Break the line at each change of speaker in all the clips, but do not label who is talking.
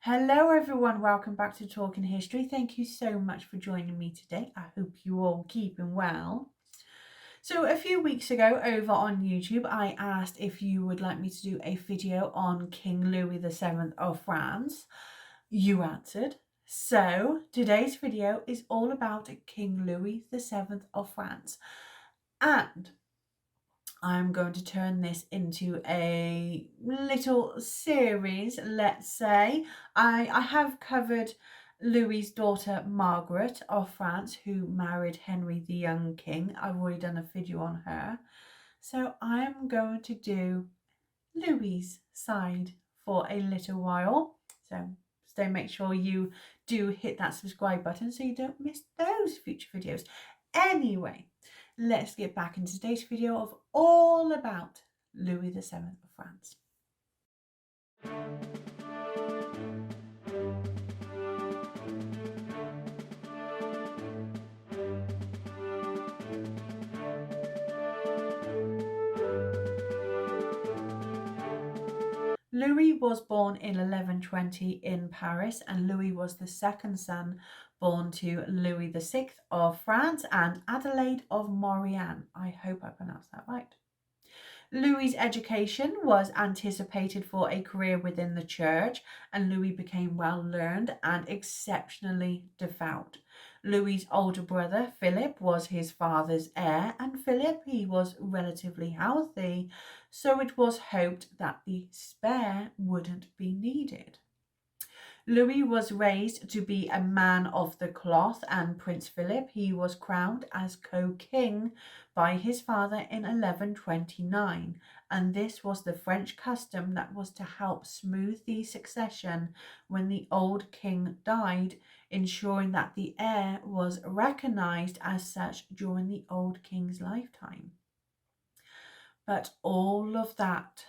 Hello everyone, welcome back to Talking History. Thank you so much for joining me today. I hope you all keeping well. So a few weeks ago over on YouTube, I asked if you would like me to do a video on King Louis VII of France. You answered. So today's video is all about King Louis VII of France. And I'm going to turn this into a little series, let's say. I have covered Louis's daughter Margaret of France, who married Henry the Young King. I've already done a video on her. So I'm going to do Louis's side for a little while. So make sure you do hit that subscribe button so you don't miss those future videos. Anyway, let's get back into today's video of all about Louis VII of France. Louis was born in 1120 in Paris, and Louis was the second son born to Louis VI of France and Adelaide of Maurienne. I hope I pronounced that right. Louis's education was anticipated for a career within the church, and Louis became well learned and exceptionally devout. Louis's older brother, Philip, was his father's heir, and Philip, he was relatively healthy, so it was hoped that the spare wouldn't be needed. Louis was raised to be a man of the cloth, and Prince Philip, he was crowned as co-king by his father in 1129, and this was the French custom that was to help smooth the succession when the old king died, ensuring that the heir was recognized as such during the old king's lifetime. But all of that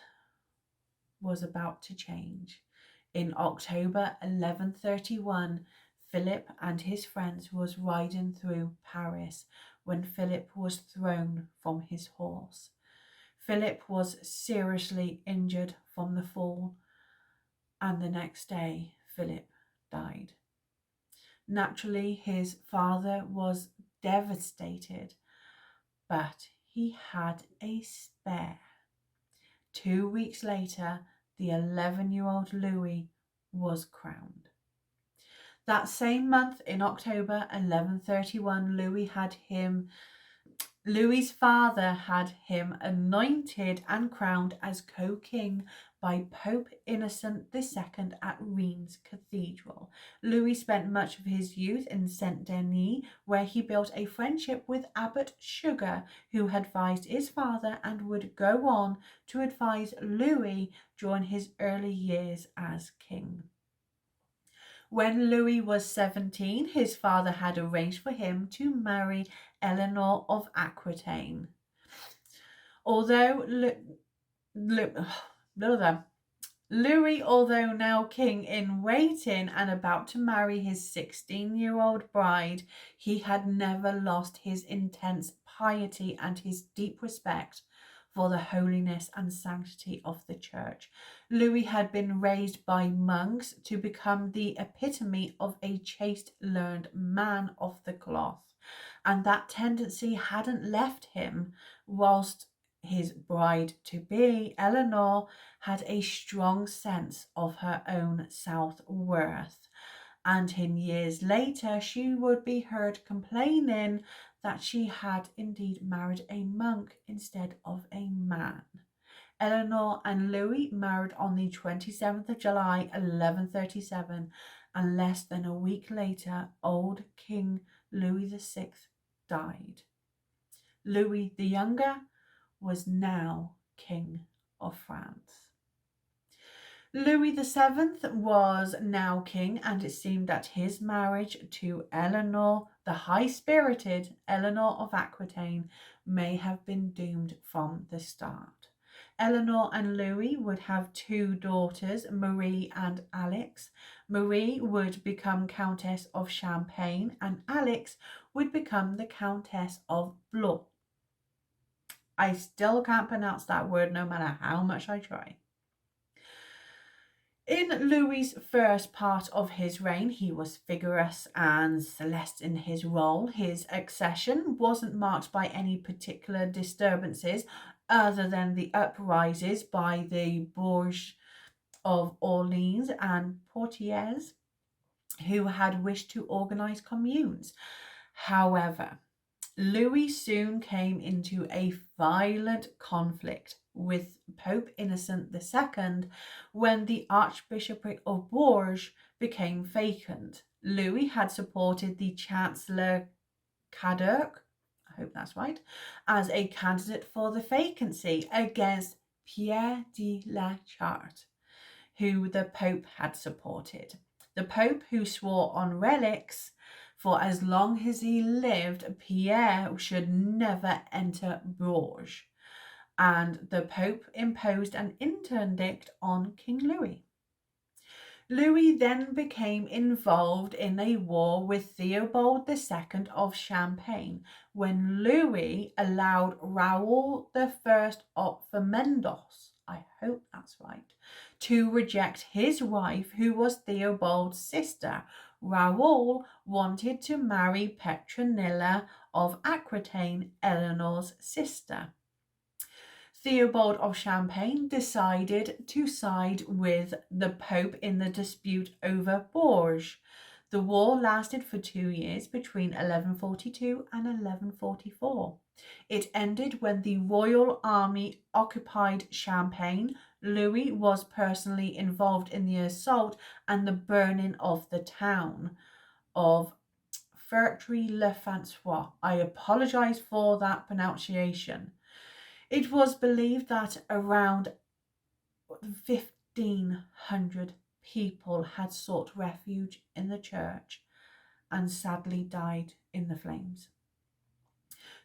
was about to change. In October 1131, Philip and his friends was riding through Paris when Philip was thrown from his horse. Philip was seriously injured from the fall, and the next day Philip died. Naturally, his father was devastated, but he had a spare. 2 weeks later, the 11-year-old Louis was crowned. That same month in October 1131, Louis's father had him anointed and crowned as co-king by Pope Innocent II at Reims Cathedral. Louis spent much of his youth in Saint-Denis, where he built a friendship with Abbot Sugar, who had advised his father and would go on to advise Louis during his early years as king. When Louis was 17, his father had arranged for him to marry Eleanor of Aquitaine. Although Louis, although now king in waiting and about to marry his 16-year-old bride, he had never lost his intense piety and his deep respect for the holiness and sanctity of the church. Louis had been raised by monks to become the epitome of a chaste, learned man of the cloth, and that tendency hadn't left him, whilst his bride-to-be, Eleanor, had a strong sense of her own self-worth. And in years later, she would be heard complaining that she had indeed married a monk instead of a man. Eleanor and Louis married on the 27th of July, 1137, and less than a week later, old King Louis VI died. Louis the Younger was now King of France. Louis VII was now king, and it seemed that his marriage to Eleanor, the high-spirited Eleanor of Aquitaine, may have been doomed from the start. Eleanor and Louis would have two daughters, Marie and Alix. Marie would become Countess of Champagne, and Alix would become the Countess of Blois. I still can't pronounce that word no matter how much I try. In Louis's first part of his reign, he was vigorous and celeste in his role. His accession wasn't marked by any particular disturbances other than the uprisings by the Bourges of Orleans and Poitiers, who had wished to organize communes. However, Louis soon came into a violent conflict with Pope Innocent II when the Archbishopric of Bourges became vacant. Louis had supported the Chancellor Cadoc, I hope that's right, as a candidate for the vacancy against Pierre de la Charte, who the Pope had supported. The Pope, who swore on relics for as long as he lived, Pierre should never enter Bourges, and the Pope imposed an interdict on King Louis. Louis then became involved in a war with Theobald II of Champagne when Louis allowed Raoul I of Vermendos, I hope that's right, to reject his wife, who was Theobald's sister. Raoul wanted to marry Petronilla of Aquitaine, Eleanor's sister. Theobald of Champagne decided to side with the Pope in the dispute over Bourges. The war lasted for 2 years between 1142 and 1144. It ended when the royal army occupied Champagne. Louis was personally involved in the assault and the burning of the town of Fertry-le-Francois. I apologize for that pronunciation. It was believed that around 1,500 people had sought refuge in the church and sadly died in the flames.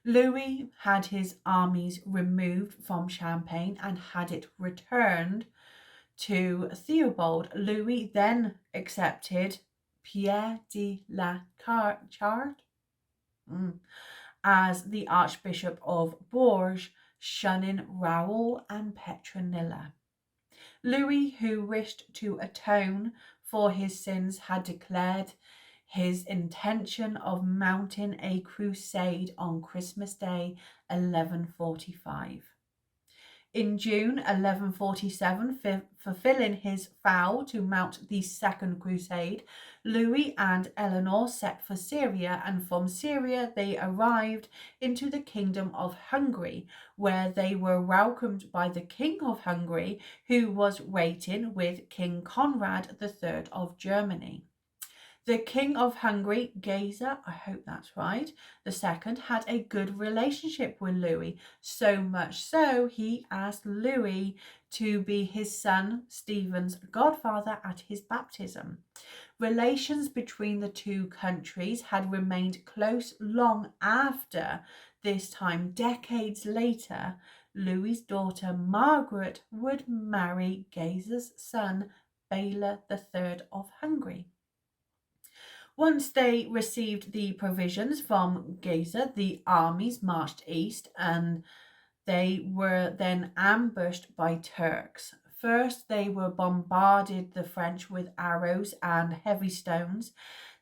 Louis had his armies removed from Champagne and had it returned to Theobald. Louis then accepted Pierre de la Charte as the Archbishop of Bourges, shunning Raoul and Petronilla. Louis, who wished to atone for his sins, had declared his intention of mounting a crusade on Christmas Day, 1145. In June 1147, fulfilling his vow to mount the Second Crusade, Louis and Eleanor set for Syria, and from Syria they arrived into the Kingdom of Hungary, where they were welcomed by the King of Hungary, who was waiting with King Conrad III of Germany. The King of Hungary, Geyser, I hope that's right, the second, had a good relationship with Louis, so much so he asked Louis to be his son Stephen's godfather at his baptism. Relations between the two countries had remained close long after this time. Decades later, Louis's daughter Margaret would marry Geyser's son, Bela III of Hungary. Once they received the provisions from Geyser, the armies marched east and they were then ambushed by Turks. First, they were bombarded the French with arrows and heavy stones.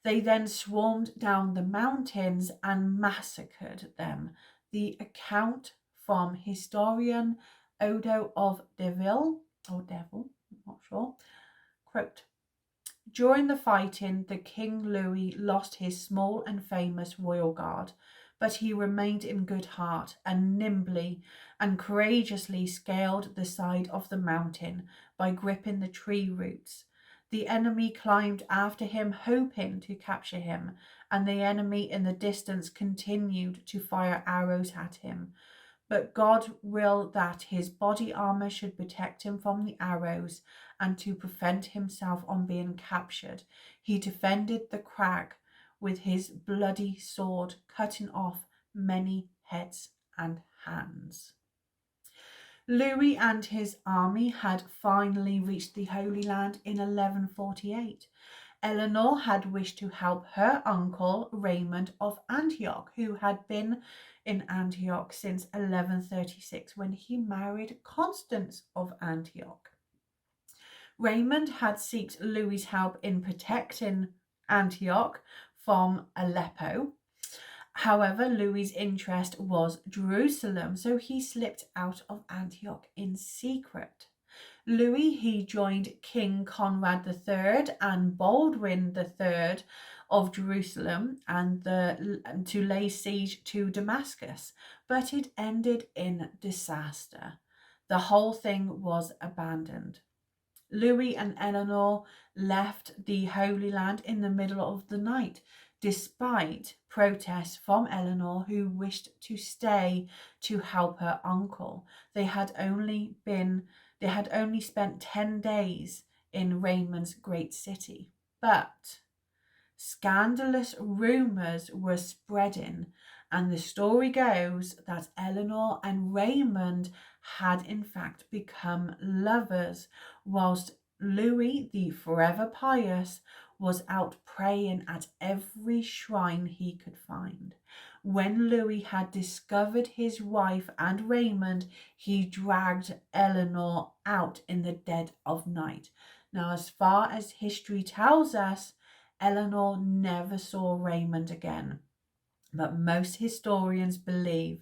They then swarmed down the mountains and massacred them. The account from historian Odo of Deville, I'm not sure, quote, during the fighting, the King Louis lost his small and famous royal guard, but he remained in good heart and nimbly and courageously scaled the side of the mountain by gripping the tree roots. The enemy climbed after him, hoping to capture him, and the enemy in the distance continued to fire arrows at him. But God willed that his body armor should protect him from the arrows, and to prevent himself on being captured, he defended the crag with his bloody sword, cutting off many heads and hands. Louis and his army had finally reached the Holy Land in 1148. Eleanor had wished to help her uncle Raymond of Antioch, who had been in Antioch since 1136 when he married Constance of Antioch. Raymond had sought Louis's help in protecting Antioch from Aleppo. However, Louis's interest was Jerusalem, so he slipped out of Antioch in secret. He joined King Conrad III and Baldwin III of Jerusalem to lay siege to Damascus, but it ended in disaster. The whole thing was abandoned. Louis and Eleanor left the Holy Land in the middle of the night, despite protests from Eleanor, who wished to stay to help her uncle. They had only spent 10 days in Raymond's great city. But scandalous rumours were spreading, and the story goes that Eleanor and Raymond had in fact become lovers, whilst Louis, the forever pious, was out praying at every shrine he could find. When Louis had discovered his wife and Raymond, he dragged Eleanor out in the dead of night. Now, as far as history tells us, Eleanor never saw Raymond again, but most historians believe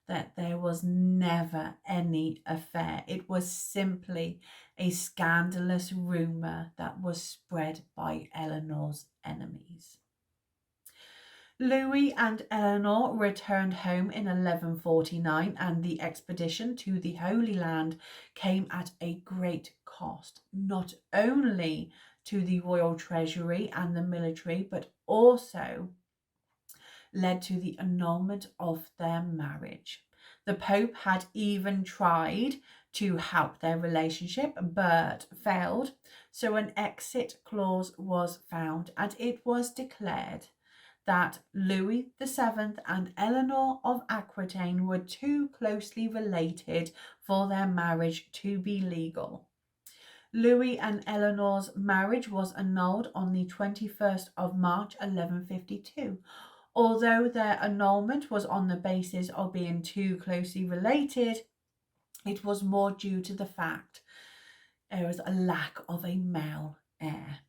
that there was never any affair. It was simply a scandalous rumour that was spread by Eleanor's enemies. Louis and Eleanor returned home in 1149, and the expedition to the Holy Land came at a great cost, not only to the royal treasury and the military, but also led to the annulment of their marriage. The Pope had even tried to help their relationship, but failed, so an exit clause was found, and it was declared that Louis VII and Eleanor of Aquitaine were too closely related for their marriage to be legal. Louis and Eleanor's marriage was annulled on the 21st of March 1152. Although their annulment was on the basis of being too closely related, it was more due to the fact there was a lack of a male heir.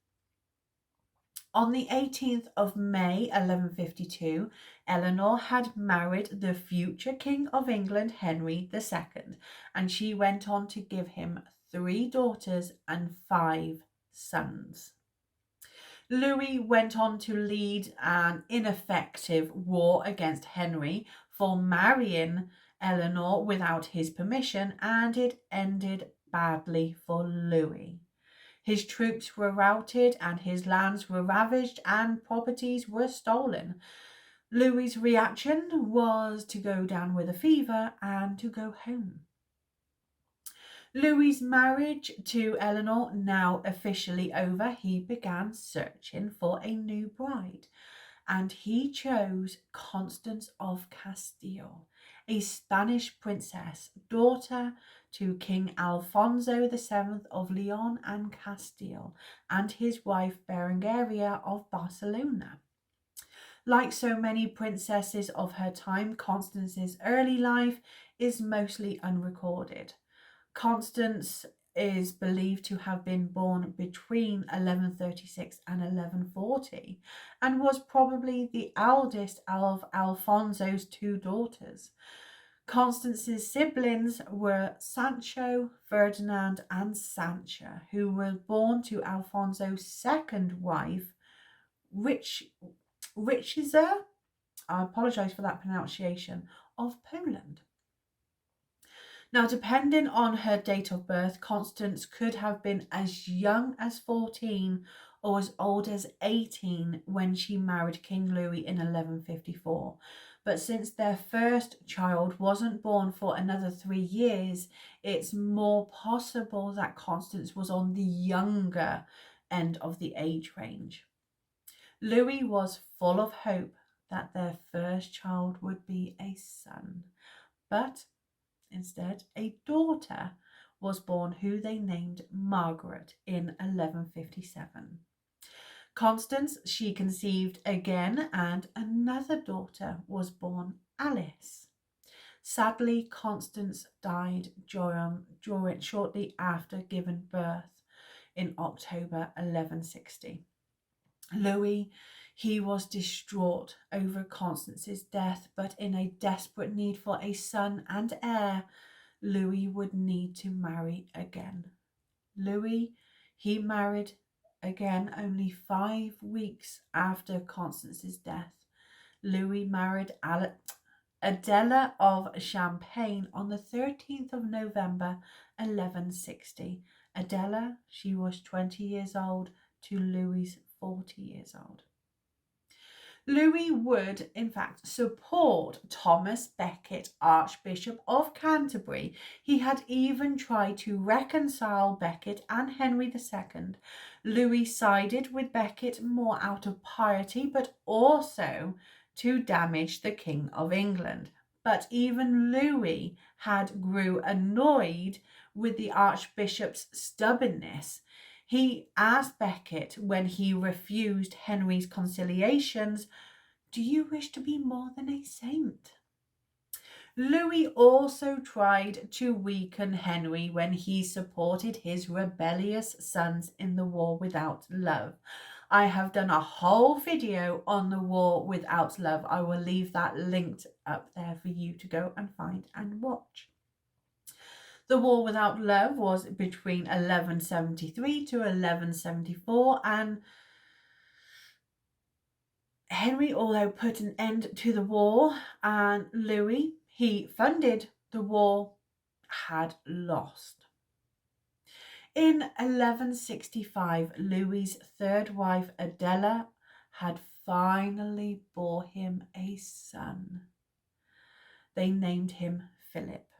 On the 18th of May 1152, Eleanor had married the future King of England, Henry II, and she went on to give him 3 daughters and 5 sons. Louis went on to lead an ineffective war against Henry for marrying Eleanor without his permission, and it ended badly for Louis. His troops were routed and his lands were ravaged and properties were stolen. Louis's reaction was to go down with a fever and to go home. Louis's marriage to Eleanor now officially over, he began searching for a new bride, and he chose Constance of Castile, a Spanish princess, daughter to King Alfonso VII of Leon and Castile, and his wife Berengaria of Barcelona. Like so many princesses of her time, Constance's early life is mostly unrecorded. Constance is believed to have been born between 1136 and 1140 and was probably the eldest of Alfonso's 2 daughters. Constance's siblings were Sancho, Ferdinand, and Sancha, who were born to Alfonso's second wife, Richiza, I apologise for that pronunciation, of Poland. Now, depending on her date of birth, Constance could have been as young as 14 or as old as 18 when she married King Louis in 1154. But since their first child wasn't born for another 3 years, it's more possible that Constance was on the younger end of the age range. Louis was full of hope that their first child would be a son, but instead a daughter was born, who they named Margaret in 1157. Constance, she conceived again, and another daughter was born, Alice. Sadly, Constance died shortly after giving birth. in October 1160. Louis, he was distraught over Constance's death, but in a desperate need for a son and heir, Louis would need to marry again. Louis, he married again only 5 weeks after Constance's death. Louis married Adela of Champagne on the 13th of November 1160. Adela, she was 20 years old to Louis' 40 years old. Louis would, in fact, support Thomas Becket, Archbishop of Canterbury. He had even tried to reconcile Becket and Henry II. Louis sided with Becket more out of piety, but also to damage the King of England. But even Louis grew annoyed with the Archbishop's stubbornness. He asked Becket, when he refused Henry's conciliations, "Do you wish to be more than a saint?" Louis also tried to weaken Henry when he supported his rebellious sons in the War Without Love. I have done a whole video on the War Without Love. I will leave that linked up there for you to go and find and watch. The War Without Love was between 1173 to 1174, and Henry, although put an end to the war, and Louis, he funded the war, had lost. In 1165, Louis's third wife, Adela, had finally bore him a son. They named him Philip.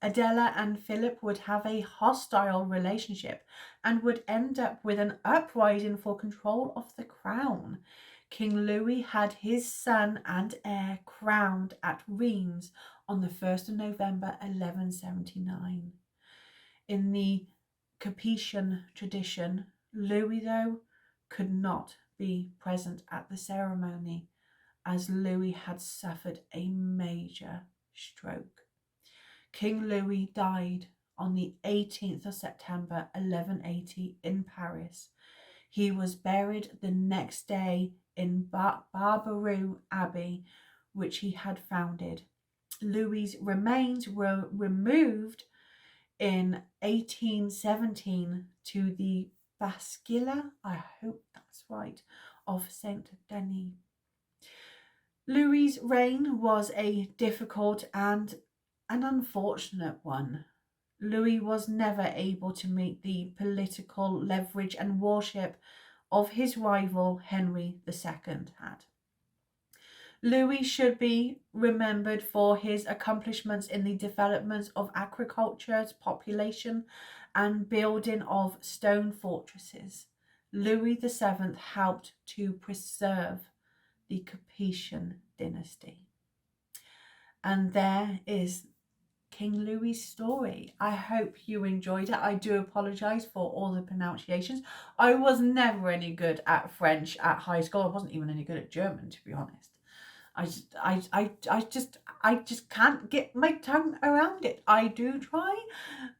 Adela and Philip would have a hostile relationship and would end up with an uprising for control of the crown. King Louis had his son and heir crowned at Reims on the 1st of November 1179. In the Capetian tradition, Louis, though, could not be present at the ceremony, as Louis had suffered a major stroke. King Louis died on the 18th of September 1180 in Paris. He was buried the next day in Barberoux Abbey, which he had founded. Louis's remains were removed in 1817 to the Basilica, I hope that's right, of Saint Denis. Louis's reign was a difficult and an unfortunate one. Louis was never able to meet the political leverage and worship of his rival Henry II had. Louis should be remembered for his accomplishments in the development of agriculture, population, and building of stone fortresses. Louis VII helped to preserve the Capetian dynasty. And there is King Louis' story. I hope you enjoyed it. I do apologise for all the pronunciations. I was never any good at French at high school. I wasn't even any good at German, to be honest. I just can't get my tongue around it. I do try,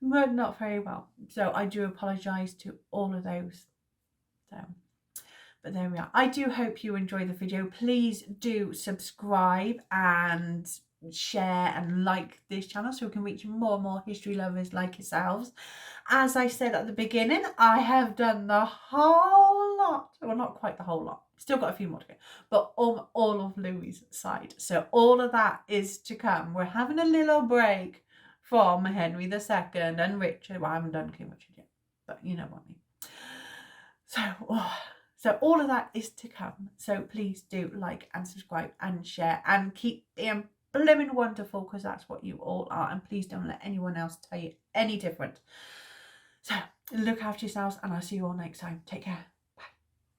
but not very well. So I do apologise to all of those. But there we are. I do hope you enjoy the video. Please do subscribe and share and like this channel so we can reach more and more history lovers like yourselves. As I said at the beginning, I have done the whole lot. Well, not quite the whole lot. Still got a few more to go. But all of Louis' side. So all of that is to come. We're having a little break from Henry II and Richard. Well, I haven't done King Richard yet, but you know what I mean. So all of that is to come. So please do like and subscribe and share and keep being blooming wonderful, because that's what you all are. And please don't let anyone else tell you any different. So look after yourselves, and I'll see you all next time. Take care.